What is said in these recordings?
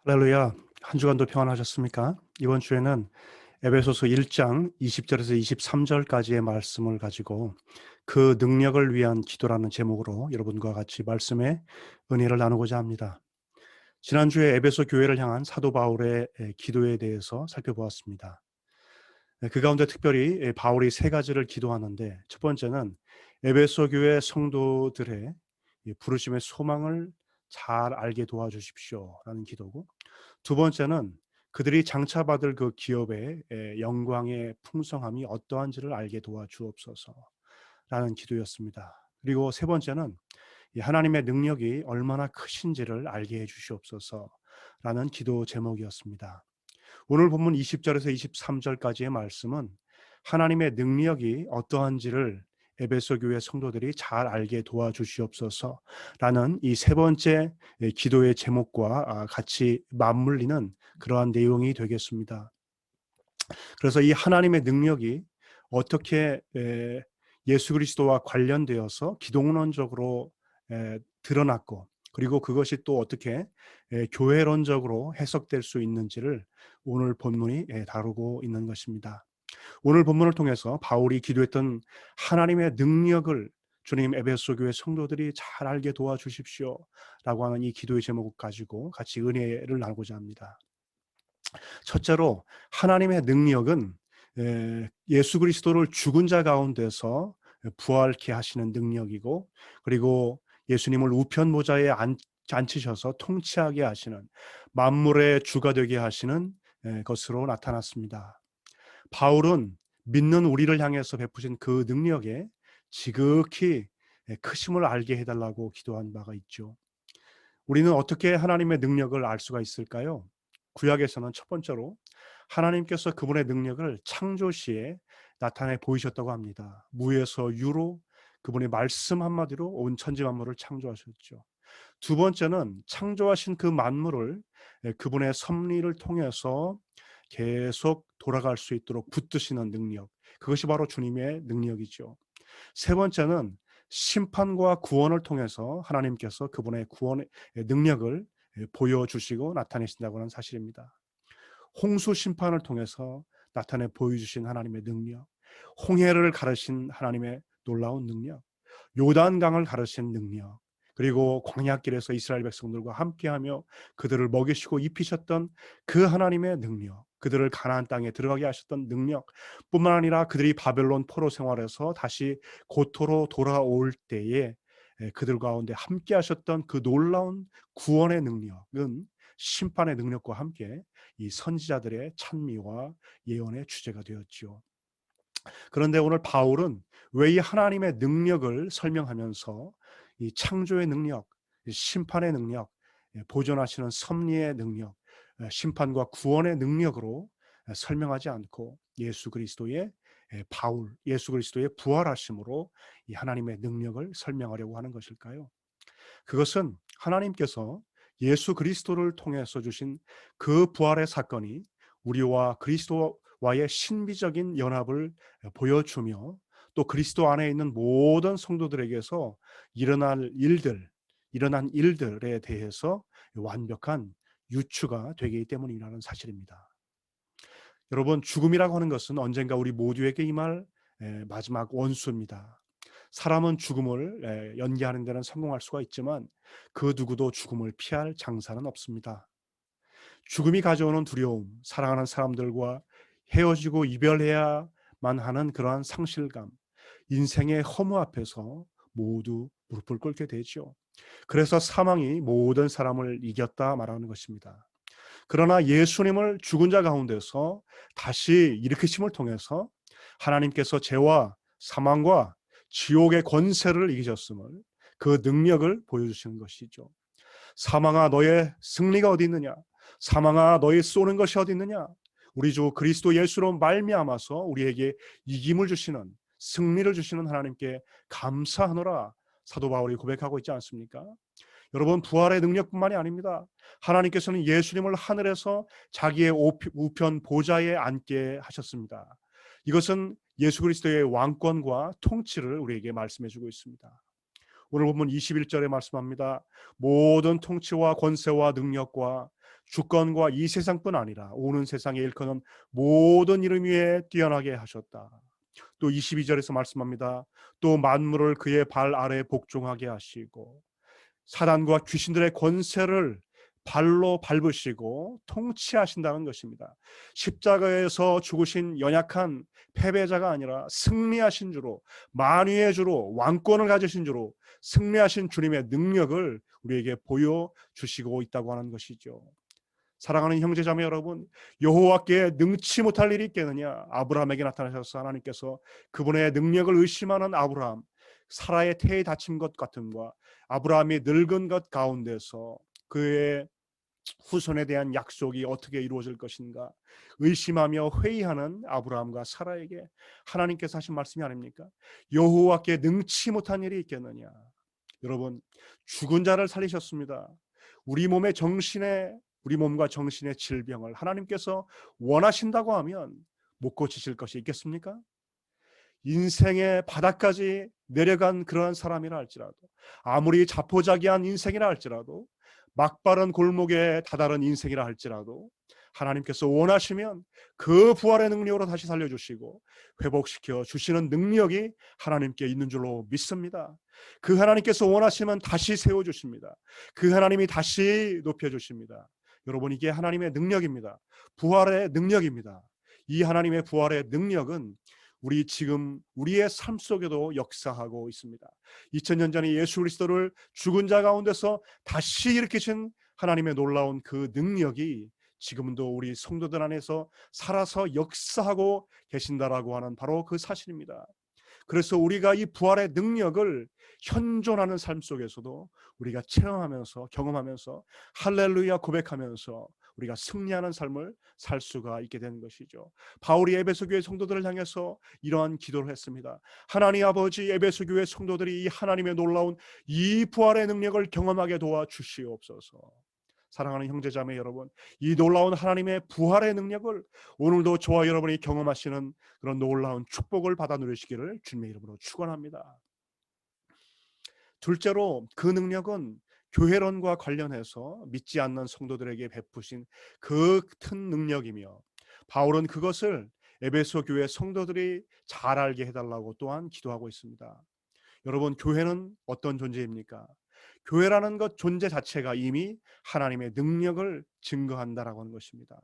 할렐루야. 한 주간도 평안하셨습니까? 이번 주에는 에베소서 1장 20절에서 23절까지의 말씀을 가지고 그 능력을 위한 기도라는 제목으로 여러분과 같이 말씀의 은혜를 나누고자 합니다. 지난주에 에베소 교회를 향한 사도 바울의 기도에 대해서 살펴보았습니다. 그 가운데 특별히 바울이 세 가지를 기도하는데, 첫 번째는 에베소 교회 성도들의 부르심의 소망을 잘 알게 도와주십시오라는 기도고, 두 번째는 그들이 장차받을 그 기업의 영광의 풍성함이 어떠한지를 알게 도와주옵소서라는 기도였습니다. 그리고 세 번째는 이 하나님의 능력이 얼마나 크신지를 알게 해 주시옵소서라는 기도 제목이었습니다. 오늘 본문 20절에서 23절까지의 말씀은 하나님의 능력이 어떠한지를 에베소 교회 성도들이 잘 알게 도와주시옵소서라는 이 세 번째 기도의 제목과 같이 맞물리는 그러한 내용이 되겠습니다. 그래서 이 하나님의 능력이 어떻게 예수 그리스도와 관련되어서 기독론적으로 드러났고, 그리고 그것이 또 어떻게 교회론적으로 해석될 수 있는지를 오늘 본문이 다루고 있는 것입니다. 오늘 본문을 통해서 바울이 기도했던 하나님의 능력을 주님 에베소 교회 성도들이 잘 알게 도와주십시오라고 하는 이 기도의 제목을 가지고 같이 은혜를 나누고자 합니다. 첫째로 하나님의 능력은 예수 그리스도를 죽은 자 가운데서 부활케 하시는 능력이고, 그리고 예수님을 우편 보좌에 앉히셔서 통치하게 하시는, 만물의 주가 되게 하시는 것으로 나타났습니다. 바울은 믿는 우리를 향해서 베푸신 그 능력에 지극히 크심을 알게 해달라고 기도한 바가 있죠. 우리는 어떻게 하나님의 능력을 알 수가 있을까요? 구약에서는 첫 번째로 하나님께서 그분의 능력을 창조 시에 나타내 보이셨다고 합니다. 무에서 유로 그분의 말씀 한마디로 온 천지 만물을 창조하셨죠. 두 번째는 창조하신 그 만물을 그분의 섭리를 통해서 계속 돌아갈 수 있도록 붙드시는 능력, 그것이 바로 주님의 능력이죠. 세 번째는 심판과 구원을 통해서 하나님께서 그분의 구원의 능력을 보여주시고 나타내신다고 하는 사실입니다. 홍수 심판을 통해서 나타내 보여주신 하나님의 능력, 홍해를 가르신 하나님의 놀라운 능력, 요단강을 가르신 능력, 그리고 광야길에서 이스라엘 백성들과 함께하며 그들을 먹이시고 입히셨던 그 하나님의 능력, 그들을 가나안 땅에 들어가게 하셨던 능력 뿐만 아니라 그들이 바벨론 포로 생활에서 다시 고토로 돌아올 때에 그들 가운데 함께 하셨던 그 놀라운 구원의 능력은 심판의 능력과 함께 이 선지자들의 찬미와 예언의 주제가 되었지요. 그런데 오늘 바울은 왜 이 하나님의 능력을 설명하면서 이 창조의 능력, 심판의 능력, 보존하시는 섭리의 능력, 심판과 구원의 능력으로 설명하지 않고 예수 그리스도의 예수 그리스도의 부활하심으로 이 하나님의 능력을 설명하려고 하는 것일까요? 그것은 하나님께서 예수 그리스도를 통해서 주신 그 부활의 사건이 우리와 그리스도와의 신비적인 연합을 보여주며, 또 그리스도 안에 있는 모든 성도들에게서 일어난 일들에 대해서 완벽한 유추가 되기 때문이라는 사실입니다. 여러분, 죽음이라고 하는 것은 언젠가 우리 모두에게 임할 마지막 원수입니다. 사람은 죽음을 연기하는 데는 성공할 수가 있지만 그 누구도 죽음을 피할 장사는 없습니다. 죽음이 가져오는 두려움, 사랑하는 사람들과 헤어지고 이별해야만 하는 그러한 상실감, 인생의 허무 앞에서 모두 무릎을 꿇게 되죠. 그래서 사망이 모든 사람을 이겼다 말하는 것입니다. 그러나 예수님을 죽은 자 가운데서 다시 일으키심을 통해서 하나님께서 죄와 사망과 지옥의 권세를 이기셨음을, 그 능력을 보여주시는 것이죠. 사망아 너의 승리가 어디 있느냐, 사망아 너의 쏘는 것이 어디 있느냐, 우리 주 그리스도 예수로 말미암아서 우리에게 이김을 주시는, 승리를 주시는 하나님께 감사하노라 사도 바울이 고백하고 있지 않습니까? 여러분, 부활의 능력뿐만이 아닙니다. 하나님께서는 예수님을 하늘에서 자기의 우편 보좌에 앉게 하셨습니다. 이것은 예수 그리스도의 왕권과 통치를 우리에게 말씀해 주고 있습니다. 오늘 본문 21절에 말씀합니다. 모든 통치와 권세와 능력과 주권과 이 세상뿐 아니라 오는 세상에 일컫는 모든 이름 위에 뛰어나게 하셨다. 또 22절에서 말씀합니다. 또 만물을 그의 발 아래 복종하게 하시고 사단과 귀신들의 권세를 발로 밟으시고 통치하신다는 것입니다. 십자가에서 죽으신 연약한 패배자가 아니라 승리하신 주로, 만유의 주로, 왕권을 가지신 주로 승리하신 주님의 능력을 우리에게 보여주시고 있다고 하는 것이죠. 사랑하는 형제자매 여러분, 여호와께 능치 못할 일이 있겠느냐? 아브라함에게 나타나셔서 하나님께서 그분의 능력을 의심하는 아브라함, 사라의 태에 다친 것 같음과 아브라함이 늙은 것 가운데서 그의 후손에 대한 약속이 어떻게 이루어질 것인가 의심하며 회의하는 아브라함과 사라에게 하나님께서 하신 말씀이 아닙니까? 여호와께 능치 못한 일이 있겠느냐? 여러분, 죽은 자를 살리셨습니다. 우리 몸과 정신의 질병을 하나님께서 원하신다고 하면 못 고치실 것이 있겠습니까? 인생의 바닥까지 내려간 그러한 사람이라 할지라도, 아무리 자포자기한 인생이라 할지라도, 막바른 골목에 다다른 인생이라 할지라도 하나님께서 원하시면 그 부활의 능력으로 다시 살려주시고 회복시켜 주시는 능력이 하나님께 있는 줄로 믿습니다. 그 하나님께서 원하시면 다시 세워주십니다. 그 하나님이 다시 높여주십니다. 여러분, 이게 하나님의 능력입니다. 부활의 능력입니다. 이 하나님의 부활의 능력은 지금 우리의 삶 속에도 역사하고 있습니다. 2000년 전에 예수 그리스도를 죽은 자 가운데서 다시 일으키신 하나님의 놀라운 그 능력이 지금도 우리 성도들 안에서 살아서 역사하고 계신다라고 하는 바로 그 사실입니다. 그래서 우리가 이 부활의 능력을 현존하는 삶 속에서도 우리가 체험하면서 경험하면서 할렐루야 고백하면서 우리가 승리하는 삶을 살 수가 있게 되는 것이죠. 바울이 에베소 교회 성도들을 향해서 이러한 기도를 했습니다. 하나님 아버지, 에베소 교회 성도들이 이 하나님의 놀라운 이 부활의 능력을 경험하게 도와주시옵소서. 사랑하는 형제자매 여러분, 이 놀라운 하나님의 부활의 능력을 오늘도 저와 여러분이 경험하시는 그런 놀라운 축복을 받아 누리시기를 주님의 이름으로 축원합니다. 둘째로, 그 능력은 교회론과 관련해서 믿지 않는 성도들에게 베푸신 그 큰 능력이며, 바울은 그것을 에베소 교회 성도들이 잘 알게 해달라고 또한 기도하고 있습니다. 여러분, 교회는 어떤 존재입니까? 교회라는 것 존재 자체가 이미 하나님의 능력을 증거한다라고 하는 것입니다.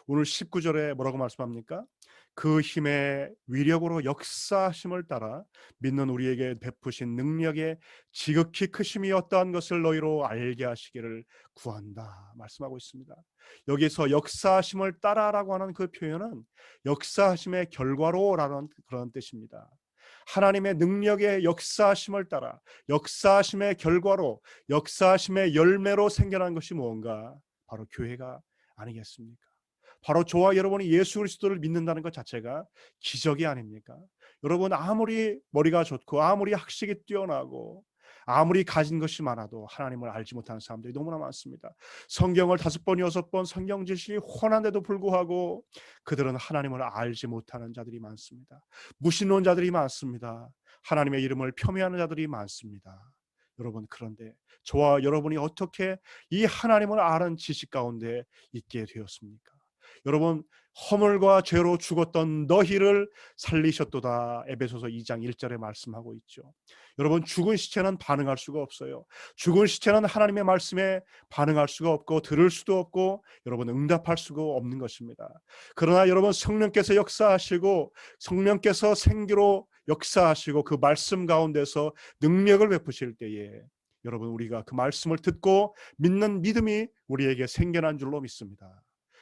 오늘 19절에 뭐라고 말씀합니까? 그 힘의 위력으로 역사하심을 따라 믿는 우리에게 베푸신 능력의 지극히 크심이 어떠한 것을 너희로 알게 하시기를 구한다 말씀하고 있습니다. 여기서 역사하심을 따라라고 하는 그 표현은 역사하심의 결과로라는 그런 뜻입니다. 하나님의 능력의 역사하심을 따라, 역사하심의 결과로, 역사하심의 열매로 생겨난 것이 무언가? 바로 교회가 아니겠습니까? 바로 저와 여러분이 예수 그리스도를 믿는다는 것 자체가 기적이 아닙니까? 여러분, 아무리 머리가 좋고 아무리 학식이 뛰어나고 아무리 가진 것이 많아도 하나님을 알지 못하는 사람들이 너무나 많습니다. 성경을 5번 6번 성경 지식이 훤한데도 불구하고 그들은 하나님을 알지 못하는 자들이 많습니다. 무신론자들이 많습니다. 하나님의 이름을 폄훼하는 자들이 많습니다. 여러분, 그런데 저와 여러분이 어떻게 이 하나님을 아는 지식 가운데 있게 되었습니까? 여러분, 허물과 죄로 죽었던 너희를 살리셨도다, 에베소서 2장 1절에 말씀하고 있죠. 여러분, 죽은 시체는 반응할 수가 없어요. 죽은 시체는 하나님의 말씀에 반응할 수가 없고 들을 수도 없고 여러분 응답할 수가 없는 것입니다. 그러나 여러분, 성령께서 역사하시고 성령께서 생기로 역사하시고 그 말씀 가운데서 능력을 베푸실 때에 여러분, 우리가 그 말씀을 듣고 믿는 믿음이 우리에게 생겨난 줄로 믿습니다.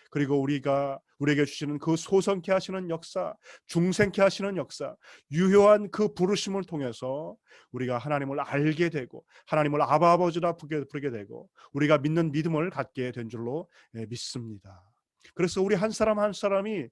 그리고 우리에게 주시는 그 소성케 하시는 역사, 중생케 하시는 역사, 유효한 그 부르심을 통해서 우리가 하나님을 알게 되고 하나님을 아바 아버지라 부르게 되고 우리가 믿는 믿음을 갖게 된 줄로 믿습니다. 그래서 우리 한 사람 한 사람의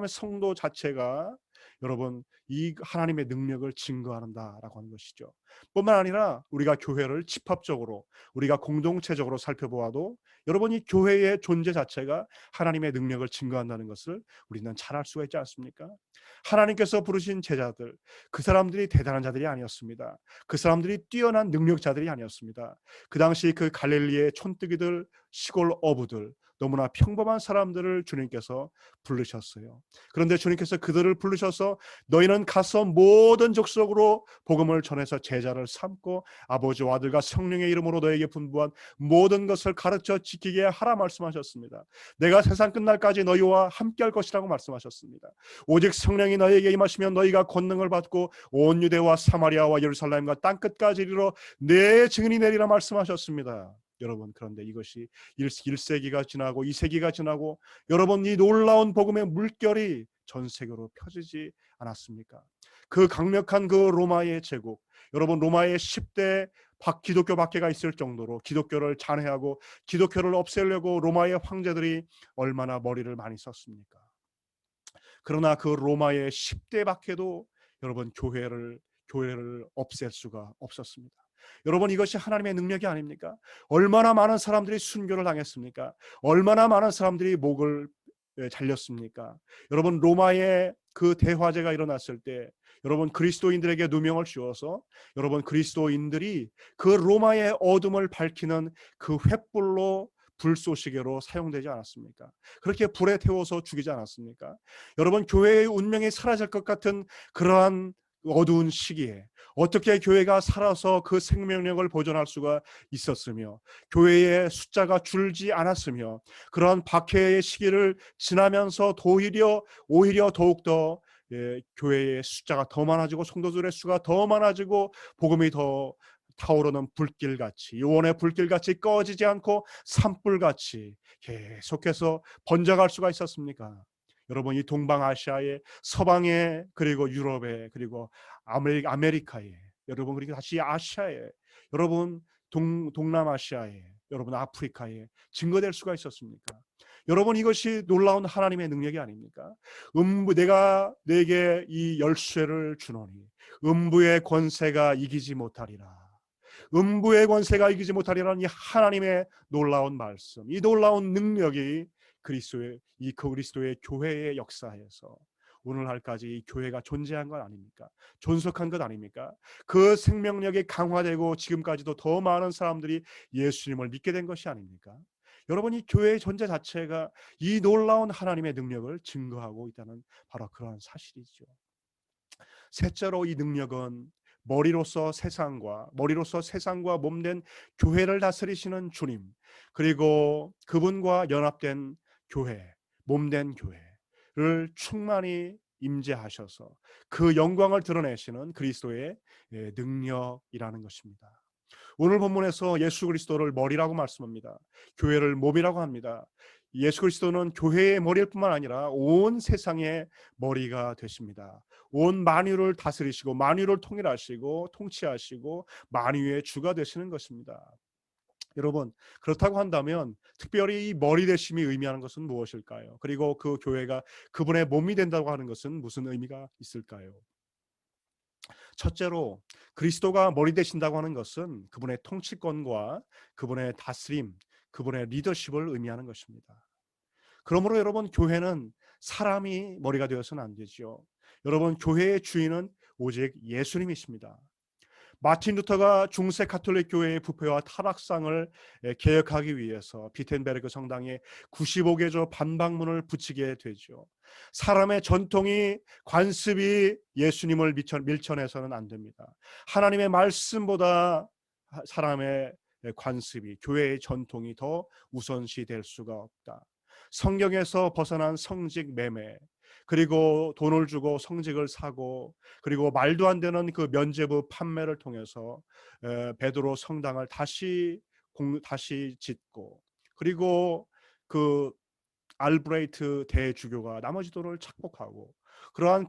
성도 자체가 여러분 이 하나님의 능력을 증거한다라고 하는 것이죠. 뿐만 아니라 우리가 교회를 집합적으로 우리가 공동체적으로 살펴보아도 여러분 이 교회의 존재 자체가 하나님의 능력을 증거한다는 것을 우리는 잘 알 수가 있지 않습니까? 하나님께서 부르신 제자들, 그 사람들이 대단한 자들이 아니었습니다. 그 사람들이 뛰어난 능력자들이 아니었습니다. 그 당시 그 갈릴리의 촌뜨기들, 시골 어부들, 너무나 평범한 사람들을 주님께서 부르셨어요. 그런데 주님께서 그들을 부르셔서 너희는 가서 모든 족속으로 복음을 전해서 제자를 삼고 아버지와 아들과 성령의 이름으로 너에게 분부한 모든 것을 가르쳐 지키게 하라 말씀하셨습니다. 내가 세상 끝날까지 너희와 함께할 것이라고 말씀하셨습니다. 오직 성령이 너희에게 임하시면 너희가 권능을 받고 온 유대와 사마리아와 예루살렘과 땅끝까지 이르러 내 증인이 되리라 말씀하셨습니다. 여러분, 그런데 이것이 1세기가 지나고 2세기가 지나고 여러분 이 놀라운 복음의 물결이 전 세계로 펴지지 않았습니까? 그 강력한 그 로마의 제국, 여러분 로마의 10대 기독교 박해가 있을 정도로 기독교를 잔해하고 기독교를 없애려고 로마의 황제들이 얼마나 머리를 많이 썼습니까? 그러나 그 로마의 10대 박해도 여러분 교회를 없앨 수가 없었습니다. 여러분 이것이 하나님의 능력이 아닙니까? 얼마나 많은 사람들이 순교를 당했습니까? 얼마나 많은 사람들이 목을 잘렸습니까? 여러분 로마의 그 대화재가 일어났을 때 여러분 그리스도인들에게 누명을 씌워서 여러분 그리스도인들이 그 로마의 어둠을 밝히는 그 횃불로 불쏘시개로 사용되지 않았습니까? 그렇게 불에 태워서 죽이지 않았습니까? 여러분 교회의 운명이 사라질 것 같은 그러한 어두운 시기에 어떻게 교회가 살아서 그 생명력을 보존할 수가 있었으며 교회의 숫자가 줄지 않았으며 그러한 박해의 시기를 지나면서 오히려 더욱더 교회의 숫자가 더 많아지고 성도들의 수가 더 많아지고 복음이 더 타오르는 불길같이 요원의 불길같이 꺼지지 않고 산불같이 계속해서 번져갈 수가 있었습니까? 여러분 이 동방아시아에 서방에 그리고 유럽에 그리고 아메리카에 여러분 그리고 다시 아시아에 여러분 동남아시아에 여러분 아프리카에 증거될 수가 있었습니까? 여러분 이것이 놀라운 하나님의 능력이 아닙니까? 내가 내게 이 열쇠를 주노니 음부의 권세가 이기지 못하리라. 음부의 권세가 이기지 못하리라는 이 하나님의 놀라운 말씀, 이 놀라운 능력이 그리스도의 교회의 역사에서 오늘날까지 이 교회가 존재한 것 아닙니까? 존속한 것 아닙니까? 그 생명력이 강화되고 지금까지도 더 많은 사람들이 예수님을 믿게 된 것이 아닙니까? 여러분 이 교회의 존재 자체가 이 놀라운 하나님의 능력을 증거하고 있다는 바로 그러한 사실이죠. 셋째로 이 능력은 머리로서 세상과 몸된 교회를 다스리시는 주님, 그리고 그분과 연합된 교회, 몸된 교회를 충만히 임재하셔서 그 영광을 드러내시는 그리스도의 능력이라는 것입니다. 오늘 본문에서 예수 그리스도를 머리라고 말씀합니다. 교회를 몸이라고 합니다. 예수 그리스도는 교회의 머리일 뿐만 아니라 온 세상의 머리가 되십니다. 온 만유를 다스리시고 만유를 통일하시고 통치하시고 만유의 주가 되시는 것입니다. 여러분 그렇다고 한다면 특별히 이 머리 되심이 의미하는 것은 무엇일까요? 그리고 그 교회가 그분의 몸이 된다고 하는 것은 무슨 의미가 있을까요? 첫째로 그리스도가 머리 되신다고 하는 것은 그분의 통치권과 그분의 다스림, 그분의 리더십을 의미하는 것입니다. 그러므로 여러분 교회는 사람이 머리가 되어서는 안 되죠. 여러분 교회의 주인은 오직 예수님이십니다. 마틴 루터가 중세 가톨릭 교회의 부패와 타락상을 개혁하기 위해서 비텐베르크 성당에 95개조 반박문을 붙이게 되죠. 사람의 전통이 관습이 예수님을 밀쳐내서는 안 됩니다. 하나님의 말씀보다 사람의 관습이 교회의 전통이 더 우선시 될 수가 없다. 성경에서 벗어난 성직 매매 그리고 돈을 주고 성직을 사고 그리고 말도 안 되는 그 면죄부 판매를 통해서 베드로 성당을 다시 짓고 그리고 그 알브레이트 대주교가 나머지 돈을 착복하고 그러한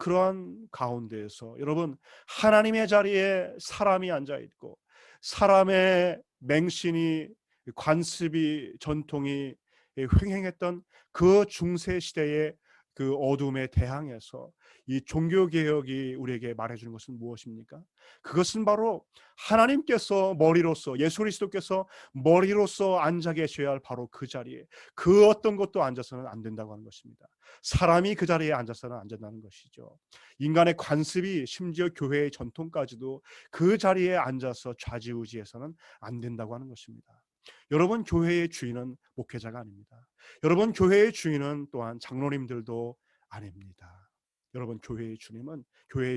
가운데에서 여러분 하나님의 자리에 사람이 앉아 있고 사람의 맹신이 관습이 전통이 횡행했던 그 중세 시대에 그 어둠에 대항해서 이 종교개혁이 우리에게 말해주는 것은 무엇입니까? 그것은 바로 하나님께서 머리로서, 예수 그리스도께서 머리로서 앉아 계셔야 할 바로 그 자리에 그 어떤 것도 앉아서는 안 된다고 하는 것입니다. 사람이 그 자리에 앉아서는 안 된다는 것이죠. 인간의 관습이, 심지어 교회의 전통까지도 그 자리에 앉아서 좌지우지해서는 안 된다고 하는 것입니다. 여러분, 교회의 주인은 목회자가 아닙니다. 여러분, 교회의 주인은 또한 장로님들도 아닙니다. 여러분, 교회의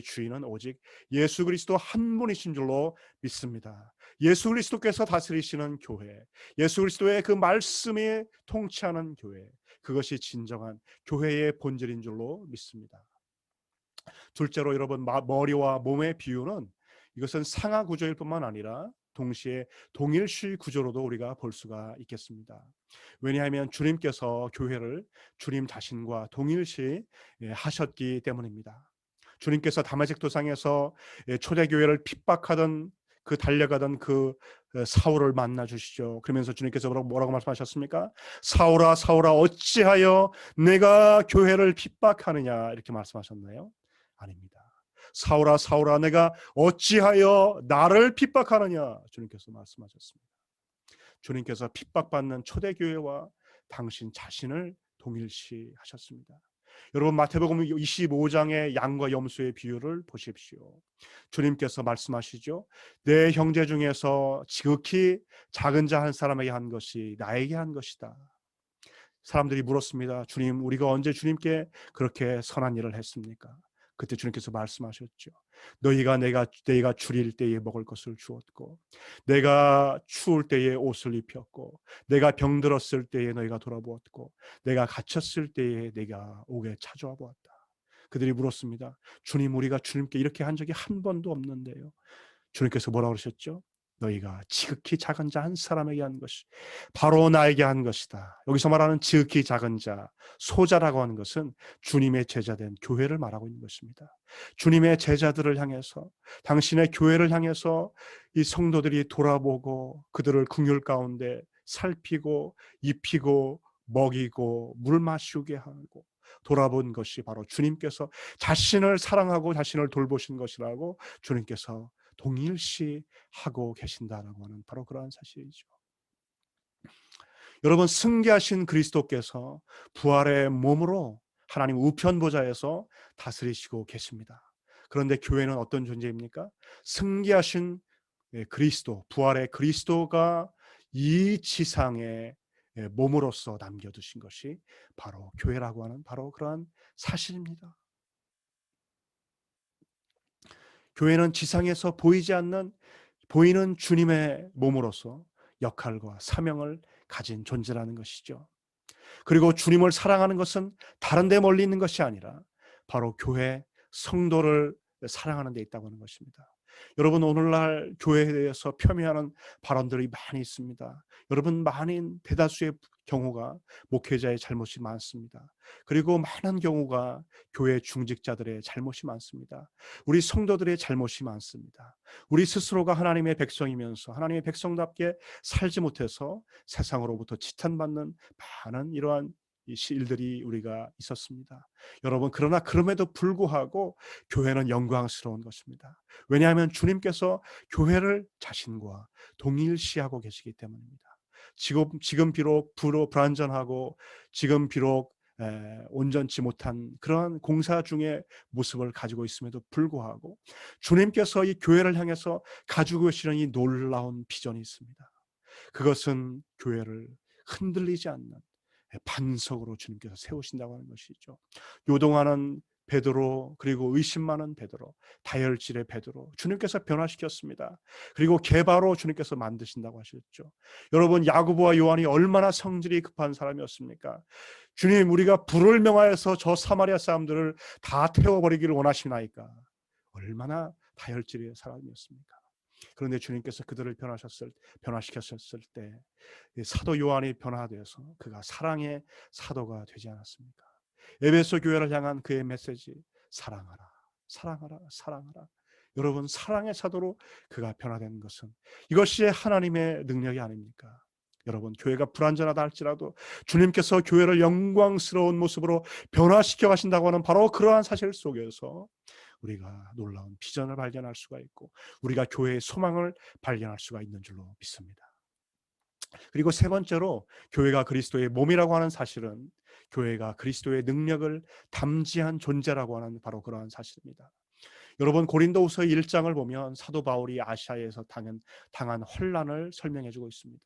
주인은 오직 예수 그리스도 한 분이신 줄로 믿습니다. 예수 그리스도께서 다스리시는 교회, 예수 그리스도의 그 말씀이 통치하는 교회, 그것이 진정한 교회의 본질인 줄로 믿습니다. 둘째로 여러분, 머리와 몸의 비유는 이것은 상하 구조일 뿐만 아니라 동시에 동일시 구조로도 우리가 볼 수가 있겠습니다. 왜냐하면 주님께서 교회를 주님 자신과 동일시 하셨기 때문입니다. 주님께서 다메섹 도상에서 초대교회를 핍박하던 그 달려가던 그 사울을 만나 주시죠. 그러면서 주님께서 뭐라고 말씀하셨습니까? 사울아 사울아 어찌하여 내가 교회를 핍박하느냐 이렇게 말씀하셨나요? 아닙니다. 사울아 사울아 내가 어찌하여 나를 핍박하느냐 주님께서 말씀하셨습니다. 주님께서 핍박받는 초대교회와 당신 자신을 동일시하셨습니다. 여러분, 마태복음 25장의 양과 염소의 비유를 보십시오. 주님께서 말씀하시죠. 내 형제 중에서 지극히 작은 자 한 사람에게 한 것이 나에게 한 것이다. 사람들이 물었습니다. 주님, 우리가 언제 주님께 그렇게 선한 일을 했습니까? 그때 주님께서 말씀하셨죠. 내가 줄일 때에 먹을 것을 주었고, 내가 추울 때에 옷을 입혔고, 내가 병들었을 때에 너희가 돌아보았고, 내가 갇혔을 때에 내가 오게 찾아와 보았다. 그들이 물었습니다. 주님, 우리가 주님께 이렇게 한 적이 한 번도 없는데요. 주님께서 뭐라고 그러셨죠? 너희가 지극히 작은 자 한 사람에게 한 것이 바로 나에게 한 것이다. 여기서 말하는 지극히 작은 자, 소자라고 하는 것은 주님의 제자된 교회를 말하고 있는 것입니다. 주님의 제자들을 향해서, 당신의 교회를 향해서 이 성도들이 돌아보고 그들을 긍휼 가운데 살피고 입히고 먹이고 물 마시게 하고 돌아본 것이 바로 주님께서 자신을 사랑하고 자신을 돌보신 것이라고 주님께서 동일시하고 계신다라고 하는 바로 그러한 사실이죠. 여러분, 승계하신 그리스도께서 부활의 몸으로 하나님 우편 보좌에서 다스리시고 계십니다. 그런데 교회는 어떤 존재입니까? 승계하신 그리스도, 부활의 그리스도가 이 지상에 몸으로서 남겨두신 것이 바로 교회라고 하는 바로 그러한 사실입니다. 교회는 지상에서 보이는 주님의 몸으로서 역할과 사명을 가진 존재라는 것이죠. 그리고 주님을 사랑하는 것은 다른 데 멀리 있는 것이 아니라 바로 교회 성도를 사랑하는 데 있다고 하는 것입니다. 여러분, 오늘날 교회에 대해서 폄훼하는 발언들이 많이 있습니다. 여러분, 많은 대다수의 경우가 목회자의 잘못이 많습니다. 그리고 많은 경우가 교회 중직자들의 잘못이 많습니다. 우리 성도들의 잘못이 많습니다. 우리 스스로가 하나님의 백성이면서 하나님의 백성답게 살지 못해서 세상으로부터 지탄받는 많은 이러한 일들이 우리가 있었습니다. 여러분, 그러나 그럼에도 불구하고 교회는 영광스러운 것입니다. 왜냐하면 주님께서 교회를 자신과 동일시하고 계시기 때문입니다. 지금 비록 불완전하고 지금 비록 온전치 못한 그러한 공사 중의 모습을 가지고 있음에도 불구하고 주님께서 이 교회를 향해서 가지고 계시는 이 놀라운 비전이 있습니다. 그것은 교회를 흔들리지 않는 반석으로 주님께서 세우신다고 하는 것이죠. 요동하는 베드로, 그리고 의심 많은 베드로, 다혈질의 베드로 주님께서 변화시켰습니다. 그리고 게바로 주님께서 만드신다고 하셨죠. 여러분, 야고보와 요한이 얼마나 성질이 급한 사람이었습니까? 주님, 우리가 불을 명하여서 저 사마리아 사람들을 다 태워버리기를 원하시나이까? 얼마나 다혈질의 사람이었습니까? 그런데 주님께서 그들을 변화시켰을 때 사도 요한이 변화되어서 그가 사랑의 사도가 되지 않았습니까? 에베소 교회를 향한 그의 메시지, 사랑하라, 사랑하라, 사랑하라. 여러분, 사랑의 사도로 그가 변화된 것은 이것이 하나님의 능력이 아닙니까? 여러분, 교회가 불완전하다 할지라도 주님께서 교회를 영광스러운 모습으로 변화시켜 가신다고 하는 바로 그러한 사실 속에서 우리가 놀라운 비전을 발견할 수가 있고 우리가 교회의 소망을 발견할 수가 있는 줄로 믿습니다. 그리고 세 번째로 교회가 그리스도의 몸이라고 하는 사실은 교회가 그리스도의 능력을 담지한 존재라고 하는 바로 그러한 사실입니다. 여러분, 고린도후서 1장을 보면 사도 바울이 아시아에서 당한 환난을 설명해 주고 있습니다.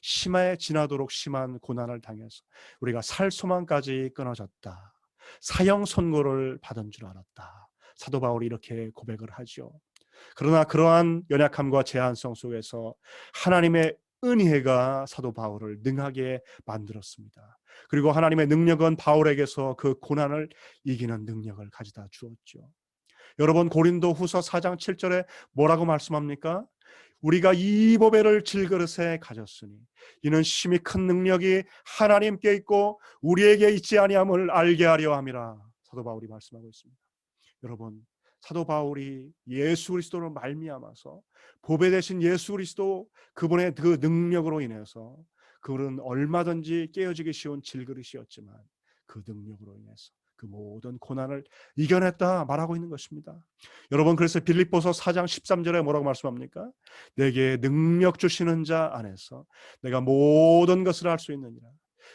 심하에 지나도록 심한 고난을 당해서 우리가 살 소망까지 끊어졌다. 사형 선고를 받은 줄 알았다. 사도 바울이 이렇게 고백을 하죠. 그러나 그러한 연약함과 제한성 속에서 하나님의 은혜가 사도 바울을 능하게 만들었습니다. 그리고 하나님의 능력은 바울에게서 그 고난을 이기는 능력을 가져다 주었죠. 여러분, 고린도후서 4장 7절에 뭐라고 말씀합니까? 우리가 이 보배를 질그릇에 가졌으니 이는 심히 큰 능력이 하나님께 있고 우리에게 있지 아니함을 알게 하려 함이라. 사도 바울이 말씀하고 있습니다. 여러분, 사도 바울이 예수 그리스도를 말미암아서 보배 되신 예수 그리스도 그분의 그 능력으로 인해서 그분은 얼마든지 깨어지기 쉬운 질그릇이었지만 그 능력으로 인해서 그 모든 고난을 이겨냈다 말하고 있는 것입니다. 여러분, 그래서 빌립보서 4장 13절에 뭐라고 말씀합니까? 내게 능력 주시는 자 안에서 내가 모든 것을 할 수 있느니라.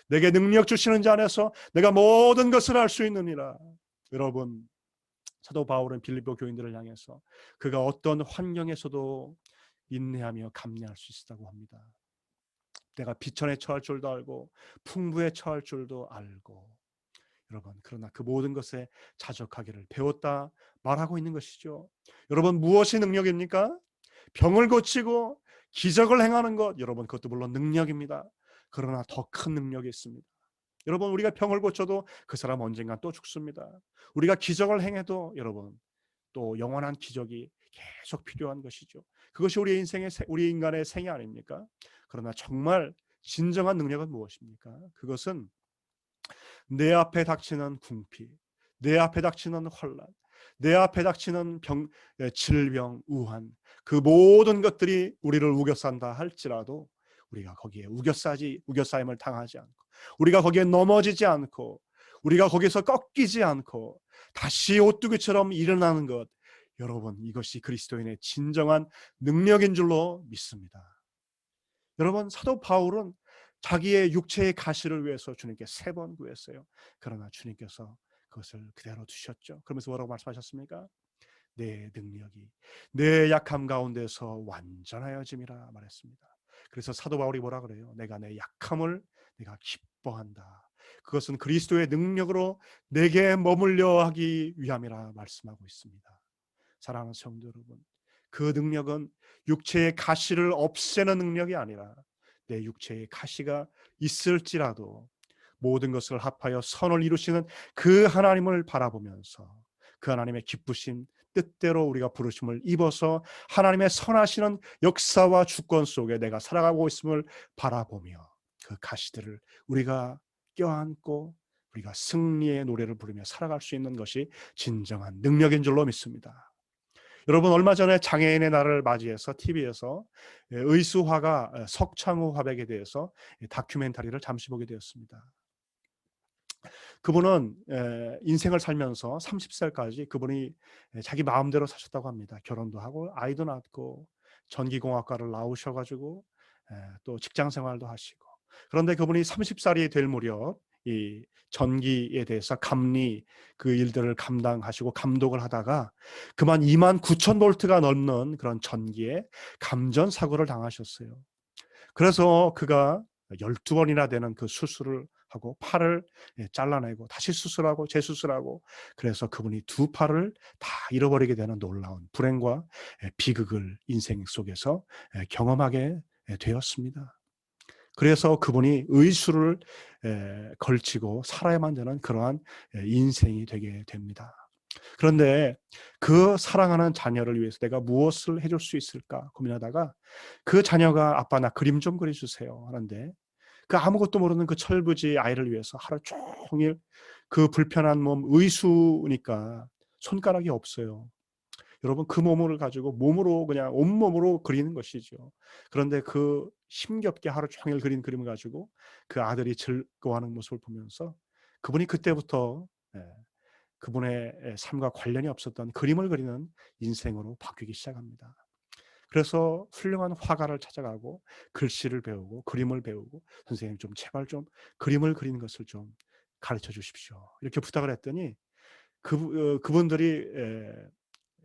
내게 능력 주시는 자 안에서 내가 모든 것을 할 수 있느니라. 여러분, 사도 바울은 빌립보 교인들을 향해서 그가 어떤 환경에서도 인내하며 감내할 수 있다고 합니다. 내가 비천에 처할 줄도 알고 풍부에 처할 줄도 알고 여러분, 그러나 그 모든 것에 자족하기를 배웠다 말하고 있는 것이죠. 여러분, 무엇이 능력입니까? 병을 고치고 기적을 행하는 것, 여러분, 그것도 물론 능력입니다. 그러나 더 큰 능력이 있습니다. 여러분, 우리가 병을 고쳐도 그 사람 언젠간 또 죽습니다. 우리가 기적을 행해도 여러분 또 영원한 기적이 계속 필요한 것이죠. 그것이 우리 인간의 생애 아닙니까? 그러나 정말 진정한 능력은 무엇입니까? 그것은 내 앞에 닥치는 궁핍, 내 앞에 닥치는 환난, 내 앞에 닥치는 질병, 우한, 그 모든 것들이 우리를 우겨싼다 할지라도 우리가 거기에 우겨싸임을 당하지 않고 우리가 거기에 넘어지지 않고 우리가 거기서 꺾이지 않고 다시 오뚜기처럼 일어나는 것, 여러분, 이것이 그리스도인의 진정한 능력인 줄로 믿습니다. 여러분, 사도 바울은 자기의 육체의 가시를 위해서 주님께 3번 구했어요. 그러나 주님께서 그것을 그대로 두셨죠. 그러면서 뭐라고 말씀하셨습니까? 내 능력이 내 약함 가운데서 완전하여짐이라 말했습니다. 그래서 사도 바울이 뭐라 그래요? 내가 내 약함을 내가 기뻐한다. 그것은 그리스도의 능력으로 내게 머물려 하기 위함이라 말씀하고 있습니다. 사랑하는 성도 여러분, 그 능력은 육체의 가시를 없애는 능력이 아니라 내 육체의 가시가 있을지라도 모든 것을 합하여 선을 이루시는 그 하나님을 바라보면서 그 하나님의 기쁘신 뜻대로 우리가 부르심을 입어서 하나님의 선하시는 역사와 주권 속에 내가 살아가고 있음을 바라보며 그 가시들을 우리가 껴안고 우리가 승리의 노래를 부르며 살아갈 수 있는 것이 진정한 능력인 줄로 믿습니다. 여러분, 얼마 전에 장애인의 날을 맞이해서 TV에서 의수화가 석창호 화백에 대해서 다큐멘터리를 잠시 보게 되었습니다. 그분은 인생을 살면서 30살까지 그분이 자기 마음대로 사셨다고 합니다. 결혼도 하고 아이도 낳고 전기공학과를 나오셔가지고 또 직장생활도 하시고, 그런데 그분이 30살이 될 무렵 이 전기에 대해서 감리 그 일들을 감당하시고 감독을 하다가 그만 29,000볼트가 넘는 그런 전기에 감전 사고를 당하셨어요. 그래서 그가 12번이나 되는 그 수술을 하고 팔을 잘라내고 다시 수술하고 재수술하고, 그래서 그분이 2팔을 다 잃어버리게 되는 놀라운 불행과 비극을 인생 속에서 경험하게 되었습니다. 그래서 그분이 의수를 걸치고 살아야만 되는 그러한 인생이 되게 됩니다. 그런데 그 사랑하는 자녀를 위해서 내가 무엇을 해줄 수 있을까 고민하다가 그 자녀가 아빠 나 그림 좀 그려주세요 하는데 그 아무것도 모르는 그 철부지 아이를 위해서 하루 종일 그 불편한 몸 의수니까 손가락이 없어요. 여러분 그 몸을 가지고 몸으로 그냥 온몸으로 그리는 것이죠. 그런데 그 힘겹게 하루 종일 그린 그림을 가지고 그 아들이 즐거워하는 모습을 보면서 그분이 그때부터 그분의 삶과 관련이 없었던 그림을 그리는 인생으로 바뀌기 시작합니다. 그래서 훌륭한 화가를 찾아가고 글씨를 배우고 그림을 배우고 선생님 좀 제발 좀 그림을 그리는 것을 좀 가르쳐 주십시오. 이렇게 부탁을 했더니 그분들이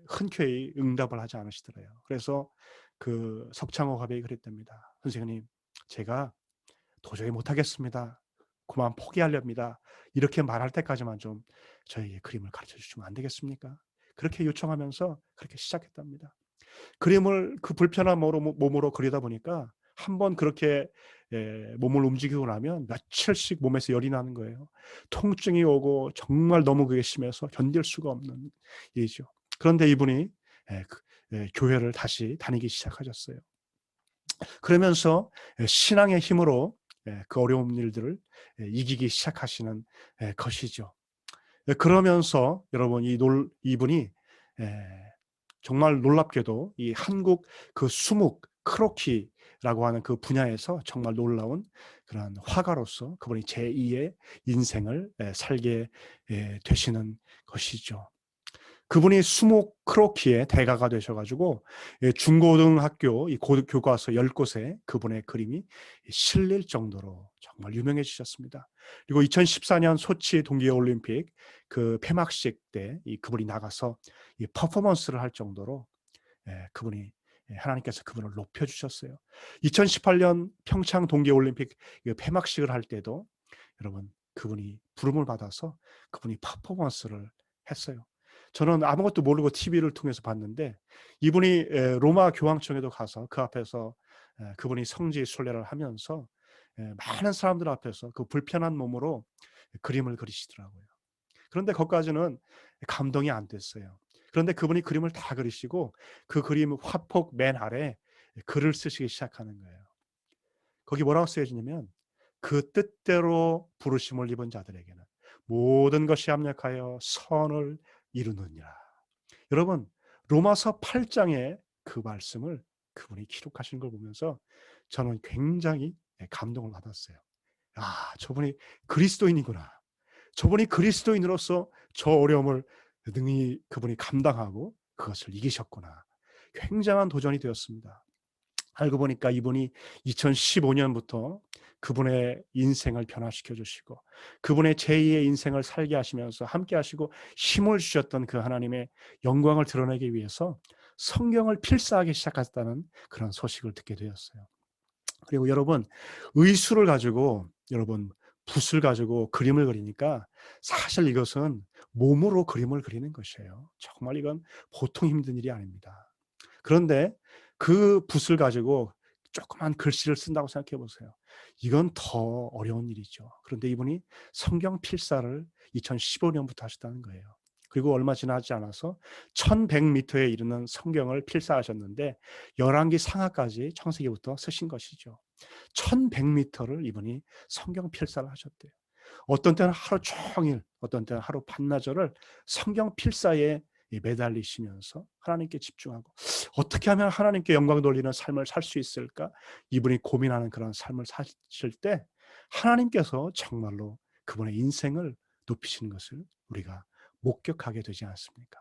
흔쾌히 응답을 하지 않으시더래요. 그래서 그 석창호 화백이 그랬답니다. 선생님, 제가 도저히 못하겠습니다. 그만 포기하렵니다. 이렇게 말할 때까지만 좀 저에게 그림을 가르쳐 주시면 안 되겠습니까? 그렇게 요청하면서 그렇게 시작했답니다. 그림을 그 불편한 몸으로 그리다 보니까 한번 그렇게 몸을 움직이고 나면 며칠씩 몸에서 열이 나는 거예요. 통증이 오고 정말 너무 그게 심해서 견딜 수가 없는 일이죠. 그런데 이분이 교회를 다시 다니기 시작하셨어요. 그러면서 신앙의 힘으로 그 어려운 일들을 이기기 시작하시는 것이죠. 그러면서 여러분 이분이 정말 놀랍게도 이 한국 그 수묵 크로키라고 하는 그 분야에서 정말 놀라운 그런 화가로서 그분이 제2의 인생을 살게 되시는 것이죠. 그분이 수목 크로키의 대가가 되셔가지고 중고등학교 이 교과서 10곳에 그분의 그림이 실릴 정도로 정말 유명해지셨습니다. 그리고 2014년 소치 동계올림픽 그 폐막식 때 이 그분이 나가서 이 퍼포먼스를 할 정도로 그분이 하나님께서 그분을 높여주셨어요. 2018년 평창 동계올림픽 폐막식을 할 때도 여러분 그분이 부름을 받아서 그분이 퍼포먼스를 했어요. 저는 아무것도 모르고 TV를 통해서 봤는데 이분이 로마 교황청에도 가서 그 앞에서 그분이 성지 순례를 하면서 많은 사람들 앞에서 그 불편한 몸으로 그림을 그리시더라고요. 그런데 거기까지는 감동이 안 됐어요. 그런데 그분이 그림을 다 그리시고 그 그림 화폭 맨 아래 글을 쓰시기 시작하는 거예요. 거기 뭐라고 쓰여지냐면 그 뜻대로 부르심을 입은 자들에게는 모든 것이 합력하여 선을 이루느니라. 여러분 로마서 8장의 그 말씀을 그분이 기록하신 걸 보면서 저는 굉장히 감동을 받았어요. 아, 저분이 그리스도인이구나. 저분이 그리스도인으로서 저 어려움을 능히 그분이 감당하고 그것을 이기셨구나. 굉장한 도전이 되었습니다. 알고 보니까 이분이 2015년부터 그분의 인생을 변화시켜 주시고 그분의 제2의 인생을 살게 하시면서 함께 하시고 힘을 주셨던 그 하나님의 영광을 드러내기 위해서 성경을 필사하기 시작했다는 그런 소식을 듣게 되었어요. 그리고 여러분 의수를 가지고 여러분 붓을 가지고 그림을 그리니까 사실 이것은 몸으로 그림을 그리는 것이에요. 정말 이건 보통 힘든 일이 아닙니다. 그런데 그 붓을 가지고 조그만 글씨를 쓴다고 생각해 보세요. 이건 더 어려운 일이죠. 그런데 이분이 성경 필사를 2015년부터 하셨다는 거예요. 그리고 얼마 지나지 않아서 1100m에 이르는 성경을 필사하셨는데 열왕기 상하까지 창세기부터 쓰신 것이죠. 1100m를 이분이 성경 필사를 하셨대요. 어떤 때는 하루 종일, 어떤 때는 하루 반나절을 성경 필사에 매달리시면서 하나님께 집중하고 어떻게 하면 하나님께 영광 돌리는 삶을 살 수 있을까? 이분이 고민하는 그런 삶을 사실 때 하나님께서 정말로 그분의 인생을 높이시는 것을 우리가 목격하게 되지 않습니까?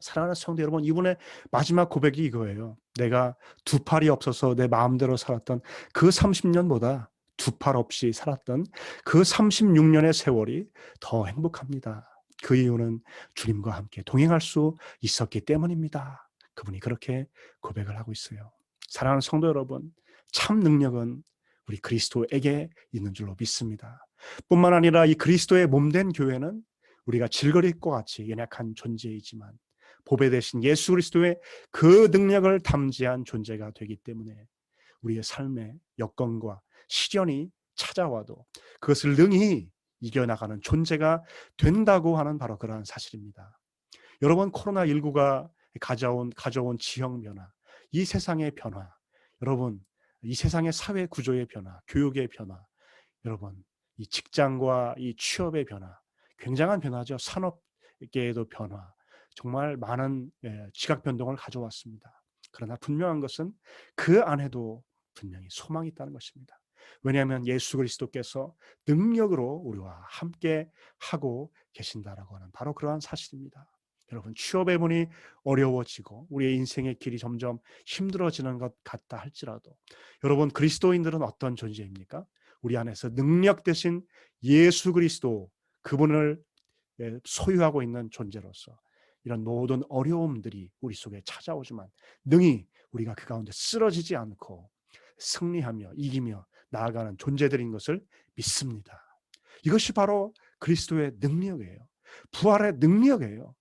사랑하는 성도 여러분, 이분의 마지막 고백이 이거예요. 내가 두 팔이 없어서 내 마음대로 살았던 그 30년보다 두 팔 없이 살았던 그 36년의 세월이 더 행복합니다. 그 이유는 주님과 함께 동행할 수 있었기 때문입니다. 그분이 그렇게 고백을 하고 있어요. 사랑하는 성도 여러분, 참 능력은 우리 그리스도에게 있는 줄로 믿습니다. 뿐만 아니라 이 그리스도의 몸된 교회는 우리가 질거리과 같이 연약한 존재이지만 보배 되신 예수 그리스도의 그 능력을 담지한 존재가 되기 때문에 우리의 삶의 여건과 시련이 찾아와도 그것을 능히 이겨나가는 존재가 된다고 하는 바로 그러한 사실입니다. 여러분 코로나19가 가져온 지형 변화, 이 세상의 변화, 여러분 이 세상의 사회 구조의 변화, 교육의 변화, 여러분 이 직장과 이 취업의 변화, 굉장한 변화죠. 산업계에도 변화, 정말 많은 지각 변동을 가져왔습니다. 그러나 분명한 것은 그 안에도 분명히 소망이 있다는 것입니다. 왜냐하면 예수 그리스도께서 능력으로 우리와 함께 하고 계신다라고 하는 바로 그러한 사실입니다. 여러분, 취업의 문이 어려워지고 우리의 인생의 길이 점점 힘들어지는 것 같다 할지라도 여러분, 그리스도인들은 어떤 존재입니까? 우리 안에서 능력 되신 예수 그리스도, 그분을 소유하고 있는 존재로서 이런 모든 어려움들이 우리 속에 찾아오지만 능히 우리가 그 가운데 쓰러지지 않고 승리하며 이기며 나아가는 존재들인 것을 믿습니다. 이것이 바로 그리스도의 능력이에요. 부활의 능력이에요.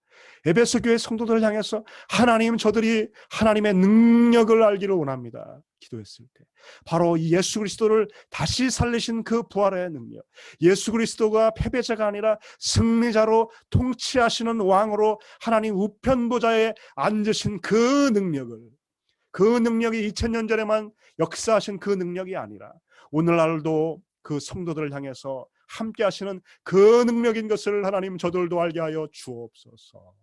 에베소 교회 성도들을 향해서 하나님, 저들이 하나님의 능력을 알기를 원합니다. 기도했을 때 바로 예수 그리스도를 다시 살리신 그 부활의 능력, 예수 그리스도가 패배자가 아니라 승리자로 통치하시는 왕으로 하나님 우편 보좌에 앉으신 그 능력을, 그 능력이 2000년 전에만 역사하신 그 능력이 아니라 오늘날도 그 성도들을 향해서 함께 하시는 그 능력인 것을 하나님, 저들도 알게 하여 주옵소서.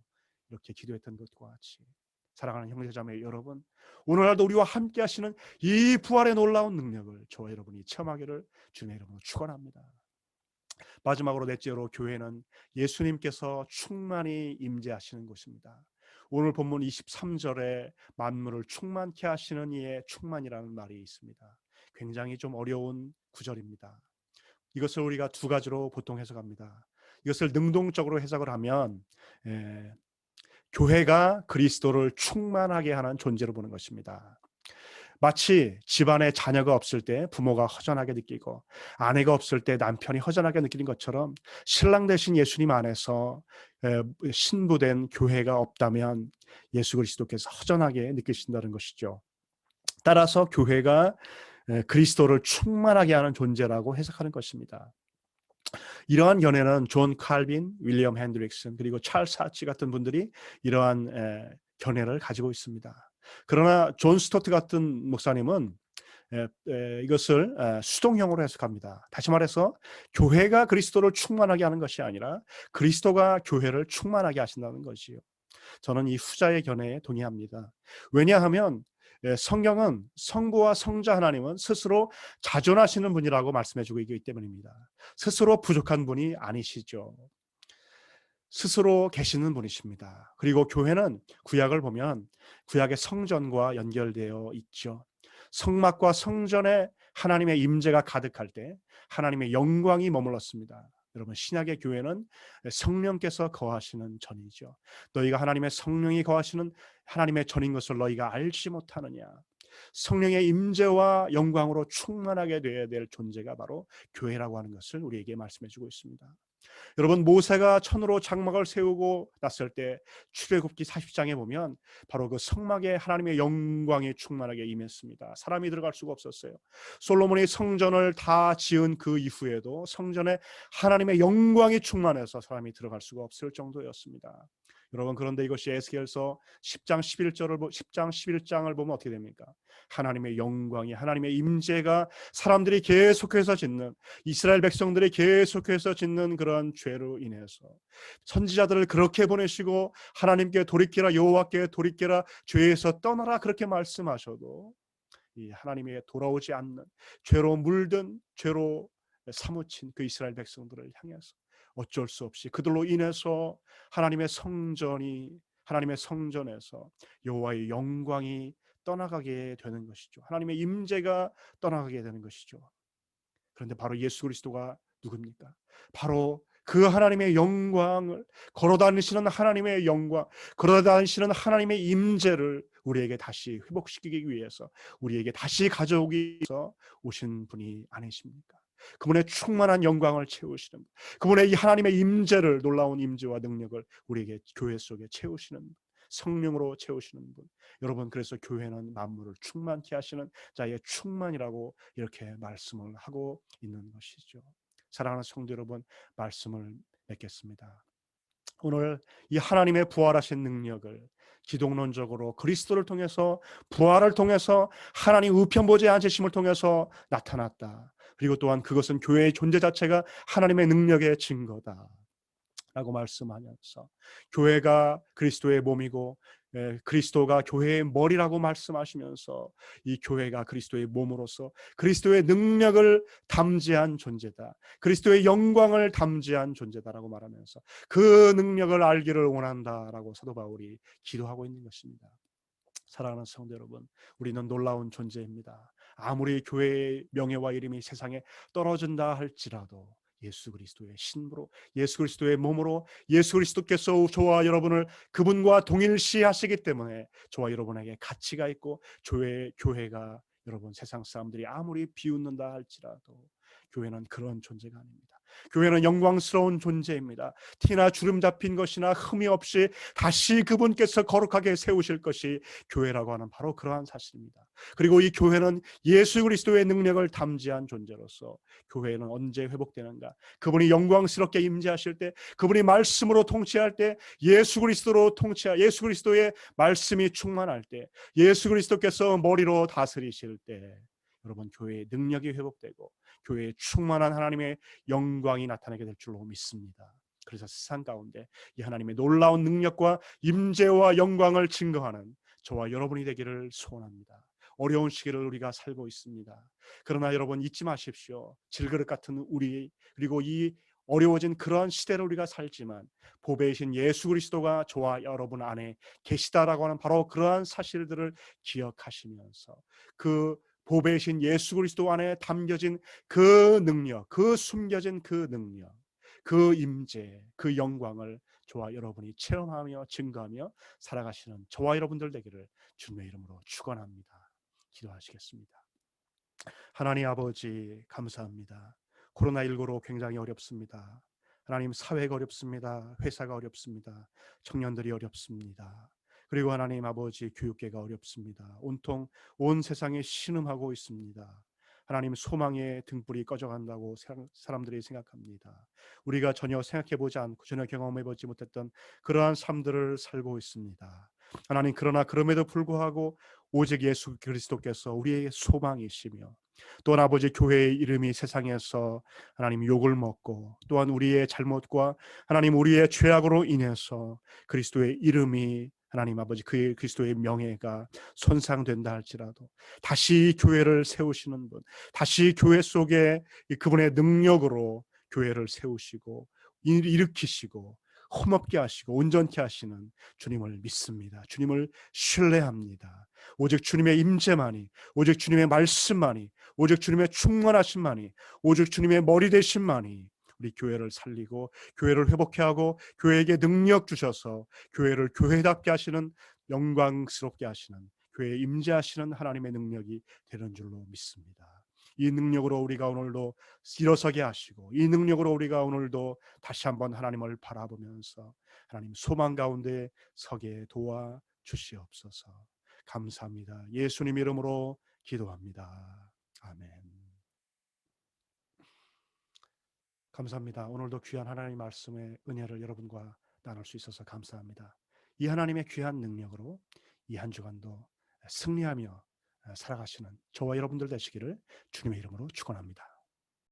이렇게 기도했던 것과 같이 사랑하는 형제자매 여러분, 오늘날도 우리와 함께 하시는 이 부활의 놀라운 능력을 저와 여러분이 체험하기를 주님의 이름으로 축원합니다. 마지막으로 넷째로, 교회는 예수님께서 충만히 임재하시는 곳입니다. 오늘 본문 23절에 만물을 충만케 하시는 이의 충만이라는 말이 있습니다. 굉장히 좀 어려운 구절입니다. 이것을 우리가 두 가지로 보통 해석합니다. 이것을 능동적으로 해석을 하면 교회가 그리스도를 충만하게 하는 존재로 보는 것입니다. 마치 집안에 자녀가 없을 때 부모가 허전하게 느끼고 아내가 없을 때 남편이 허전하게 느끼는 것처럼 신랑 되신 예수님 안에서 신부된 교회가 없다면 예수 그리스도께서 허전하게 느끼신다는 것이죠. 따라서 교회가 그리스도를 충만하게 하는 존재라고 해석하는 것입니다. 이러한 견해는 존 칼빈, 윌리엄 핸드릭슨, 그리고 찰스 하치 같은 분들이 이러한 견해를 가지고 있습니다. 그러나 존 스토트 같은 목사님은 이것을 수동형으로 해석합니다. 다시 말해서 교회가 그리스도를 충만하게 하는 것이 아니라 그리스도가 교회를 충만하게 하신다는 것이요. 저는 이 후자의 견해에 동의합니다. 왜냐하면 성경은 성부와 성자 하나님은 스스로 자존하시는 분이라고 말씀해주고 있기 때문입니다. 스스로 부족한 분이 아니시죠. 스스로 계시는 분이십니다. 그리고 교회는 구약을 보면 구약의 성전과 연결되어 있죠. 성막과 성전에 하나님의 임재가 가득할 때 하나님의 영광이 머물렀습니다. 여러분, 신약의 교회는 성령께서 거하시는 전이죠. 너희가 하나님의 성령이 거하시는 하나님의 전인 것을 너희가 알지 못하느냐. 성령의 임재와 영광으로 충만하게 되어야 될 존재가 바로 교회라고 하는 것을 우리에게 말씀해주고 있습니다. 여러분, 모세가 천으로 장막을 세우고 났을 때 출애굽기 40장에 보면 바로 그 성막에 하나님의 영광이 충만하게 임했습니다. 사람이 들어갈 수가 없었어요. 솔로몬이 성전을 다 지은 그 이후에도 성전에 하나님의 영광이 충만해서 사람이 들어갈 수가 없을 정도였습니다. 여러분, 그런데 이것이 에스겔서 10장 11장을 보면 어떻게 됩니까? 하나님의 영광이, 하나님의 임재가 사람들이 계속해서 짓는, 이스라엘 백성들이 계속해서 짓는 그런 죄로 인해서 선지자들을 그렇게 보내시고 하나님께 돌이키라, 여호와께 돌이키라, 죄에서 떠나라 그렇게 말씀하셔도 이 하나님의 돌아오지 않는, 죄로 물든, 죄로 사무친 그 이스라엘 백성들을 향해서 어쩔 수 없이 그들로 인해서 하나님의 성전에서 여호와의 영광이 떠나가게 되는 것이죠. 하나님의 임재가 떠나가게 되는 것이죠. 그런데 바로 예수 그리스도가 누굽니까? 바로 그 하나님의 영광을, 걸어다니시는 하나님의 영광, 걸어다니시는 하나님의 임재를 우리에게 다시 회복시키기 위해서, 우리에게 다시 가져오기 위해서 오신 분이 아니십니까? 그분의 충만한 영광을 채우시는 분, 그분의 이 하나님의 임재를, 놀라운 임재와 능력을 우리에게 교회 속에 채우시는 분, 성령으로 채우시는 분. 여러분, 그래서 교회는 만물을 충만케 하시는 자의 충만이라고 이렇게 말씀을 하고 있는 것이죠. 사랑하는 성도 여러분, 말씀을 맺겠습니다. 오늘 이 하나님의 부활하신 능력을 기독론적으로 그리스도를 통해서, 부활을 통해서, 하나님 우편보좌에 앉으심을 통해서 나타났다. 그리고 또한 그것은 교회의 존재 자체가 하나님의 능력의 증거다. 라고 말씀하면서 교회가 그리스도의 몸이고 그리스도가 교회의 머리라고 말씀하시면서 이 교회가 그리스도의 몸으로서 그리스도의 능력을 담지한 존재다. 그리스도의 영광을 담지한 존재다라고 말하면서 그 능력을 알기를 원한다라고 사도 바울이 기도하고 있는 것입니다. 사랑하는 성도 여러분, 우리는 놀라운 존재입니다. 아무리 교회의 명예와 이름이 세상에 떨어진다 할지라도 예수 그리스도의 신부로, 예수 그리스도의 몸으로, 예수 그리스도께서 저와 여러분을 그분과 동일시하시기 때문에 저와 여러분에게 가치가 있고, 교회가 여러분 세상 사람들이 아무리 비웃는다 할지라도 교회는 그런 존재가 아닙니다. 교회는 영광스러운 존재입니다. 티나 주름 잡힌 것이나 흠이 없이 다시 그분께서 거룩하게 세우실 것이 교회라고 하는 바로 그러한 사실입니다. 그리고 이 교회는 예수 그리스도의 능력을 담지한 존재로서 교회는 언제 회복되는가? 그분이 영광스럽게 임재하실 때, 그분이 말씀으로 통치할 때, 예수 그리스도의 말씀이 충만할 때, 예수 그리스도께서 머리로 다스리실 때, 여러분 교회의 능력이 회복되고 교회에 충만한 하나님의 영광이 나타나게 될 줄로 믿습니다. 그래서 세상 가운데 이 하나님의 놀라운 능력과 임재와 영광을 증거하는 저와 여러분이 되기를 소원합니다. 어려운 시기를 우리가 살고 있습니다. 그러나 여러분 잊지 마십시오. 질그릇 같은 우리, 그리고 이 어려워진 그러한 시대를 우리가 살지만 보배이신 예수 그리스도가 저와 여러분 안에 계시다라고 하는 바로 그러한 사실들을 기억하시면서 그 보배이신 예수 그리스도 안에 담겨진 그 능력, 그 숨겨진 그 능력, 그 임재, 그 영광을 저와 여러분이 체험하며 증거하며 살아가시는 저와 여러분들 되기를 주님의 이름으로 축원합니다. 기도하시겠습니다. 하나님 아버지 감사합니다. 코로나19로 굉장히 어렵습니다. 하나님 사회가 어렵습니다. 회사가 어렵습니다. 청년들이 어렵습니다. 그리고 하나님 아버지 교육계가 어렵습니다. 온통 온 세상이 신음하고 있습니다. 하나님 소망의 등불이 꺼져간다고 사람들이 생각합니다. 우리가 전혀 생각해보지 않고 전혀 경험해보지 못했던 그러한 삶들을 살고 있습니다. 하나님 그러나 그럼에도 불구하고 오직 예수 그리스도께서 우리의 소망이시며 또한 아버지 교회의 이름이 세상에서 하나님 욕을 먹고 또한 우리의 잘못과 하나님 우리의 죄악으로 인해서 그리스도의 이름이 하나님 아버지 그의 그리스도의 명예가 손상된다 할지라도 다시 교회를 세우시는 분, 다시 교회 속에 그분의 능력으로 교회를 세우시고 일으키시고 험없게 하시고 온전케 하시는 주님을 믿습니다. 주님을 신뢰합니다. 오직 주님의 임재만이, 오직 주님의 말씀만이, 오직 주님의 충만하심만이, 오직 주님의 머리 되심만이 우리 교회를 살리고 교회를 회복해 하고 교회에게 능력 주셔서 교회를 교회답게 하시는, 영광스럽게 하시는, 교회에 임재하시는 하나님의 능력이 되는 줄로 믿습니다. 이 능력으로 우리가 오늘도 일어서게 하시고 이 능력으로 우리가 오늘도 다시 한번 하나님을 바라보면서 하나님 소망 가운데 서게 도와 주시옵소서. 감사합니다. 예수님 이름으로 기도합니다. 아멘. 감사합니다. 오늘도 귀한 하나님의 말씀의 은혜를 여러분과 나눌 수 있어서 감사합니다. 이 하나님의 귀한 능력으로 이 한 주간도 승리하며 살아가시는 저와 여러분들 되시기를 주님의 이름으로 축원합니다.